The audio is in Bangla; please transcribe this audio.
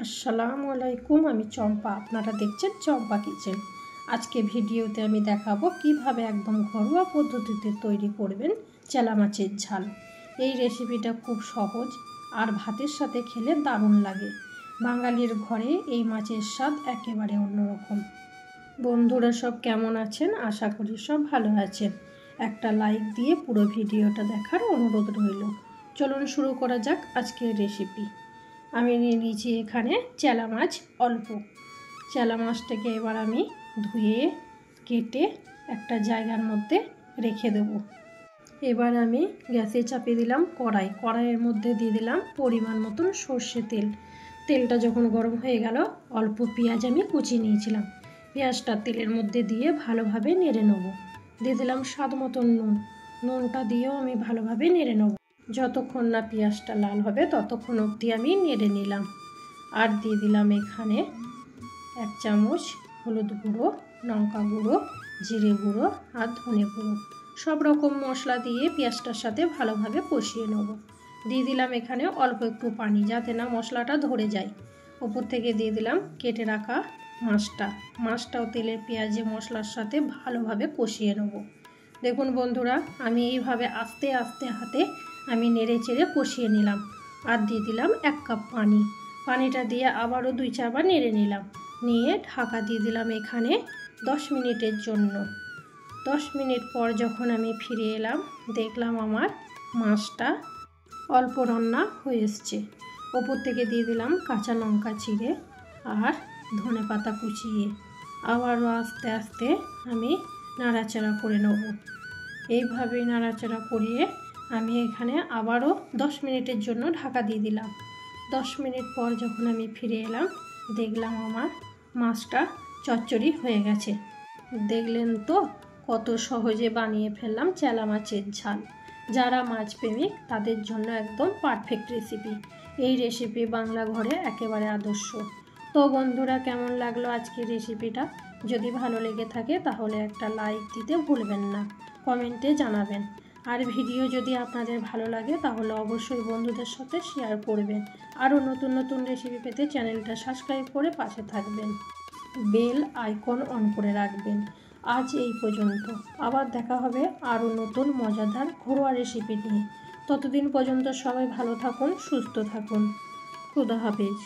আসসালামু আলাইকুম, আমি চম্পা। আপনারা দেখছেন চম্পা কিচেন। আজকে ভিডিওতে আমি দেখাবো কিভাবে একদম ঘরোয়া পদ্ধতিতে তৈরি করবেন চেলা মাছের ঝাল। এই রেসিপিটা খুব সহজ আর ভাতের সাথে খেলে দারুণ লাগে। বাঙালির ঘরে এই মাছের স্বাদ একেবারে অন্যরকম। বন্ধুরা সব কেমন আছেন? আশা করি সব ভালো আছেন। একটা লাইক দিয়ে পুরো ভিডিওটা দেখার অনুরোধ রইল। চলুন শুরু করা যাক আজকের রেসিপি। আমি নিয়ে নিয়েছি এখানে চেলা মাছ অল্প। চেলা মাছটাকে এবার আমি ধুয়ে কেটে একটা জায়গার মধ্যে রেখে দেব। এবার আমি গ্যাসে চাপিয়ে দিলাম কড়াইয়ের মধ্যে দিয়ে দিলাম পরিমাণ মতন সর্ষে তেল। তেলটা যখন গরম হয়ে গেল, অল্প পেঁয়াজ আমি কুচিয়ে নিয়েছিলাম। পেঁয়াজটা তেলের মধ্যে দিয়ে ভালোভাবে নেড়ে নেব। দিয়ে দিলাম স্বাদ মতন নুনটা দিয়েও আমি ভালোভাবে নেড়ে নেব। যতক্ষণ না পেঁয়াজটা লাল হবে ততক্ষণ অবধি আমি নেড়ে নিলাম। আর দিয়ে দিলাম এখানে 1 চামচ হলুদ গুঁড়ো, লঙ্কা গুঁড়ো, জিরে গুঁড়ো আর ধনে গুঁড়ো। সব রকম মশলা দিয়ে পেঁয়াজটার সাথে ভালোভাবে কষিয়ে নেব। দিয়ে দিলাম এখানে অল্প একটু পানি, যাতে না মশলাটা ধরে যায়। ওপর থেকে দিয়ে দিলাম কেটে রাখা মাছটাও তেলে পেঁয়াজে মশলার সাথে ভালোভাবে কষিয়ে নেব। দেখুন বন্ধুরা, আমি এইভাবে আস্তে আস্তে হাতে আমি নেড়ে চেড়ে কষিয়ে নিলাম। আর দিয়ে দিলাম 1 কাপ পানি। পানিটা দিয়ে আবারও 2-4 বার নেড়ে নিলাম। নিয়ে ঢাকা দিয়ে দিলাম এখানে 10 মিনিটের জন্য। 10 মিনিট পর যখন আমি ফিরে এলাম, দেখলাম আমার মাছটা অল্প রান্না হয়ে এসছে। ওপর থেকে দিয়ে দিলাম কাঁচা লঙ্কা চিড়ে আর ধনে পাতা কুচিয়ে। আবারও আস্তে আস্তে আমি নাড়াচাড়া করে নেব। এইভাবেই নাড়াচাড়া করিয়ে আমি এখানে আবারও 10 মিনিটের জন্য ঢাকা দিয়ে দিলাম। 10 মিনিট পর যখন আমি ফিরে এলাম, দেখলাম আমার মাছটা চচ্চড়ি হয়ে গেছে। দেখলেন তো কত সহজে বানিয়ে ফেললাম চেলা মাছের ঝাল। যারা মাছ প্রেমিক তাদের জন্য একদম পারফেক্ট রেসিপি। এই রেসিপি বাংলা ঘরে একেবারে আদর্শ। তো বন্ধুরা, কেমন লাগলো আজকের রেসিপিটা? যদি ভালো লেগে থাকে তাহলে একটা লাইক দিতে ভুলবেন না, কমেন্টে জানাবেন। আর ভিডিও যদি আপনাদের ভালো লাগে তাহলে অবশ্যই বন্ধুদের সাথে শেয়ার করবেন। আরও নতুন নতুন রেসিপি পেতে চ্যানেলটা সাবস্ক্রাইব করে পাশে থাকবেন, বেল আইকন অন করে রাখবেন। আজ এই পর্যন্ত, আবার দেখা হবে আরও নতুন মজাদার ঘরোয়া রেসিপি নিয়ে। ততদিন পর্যন্ত সবাই ভালো থাকুন, সুস্থ থাকুন। খুদা হাফেজ।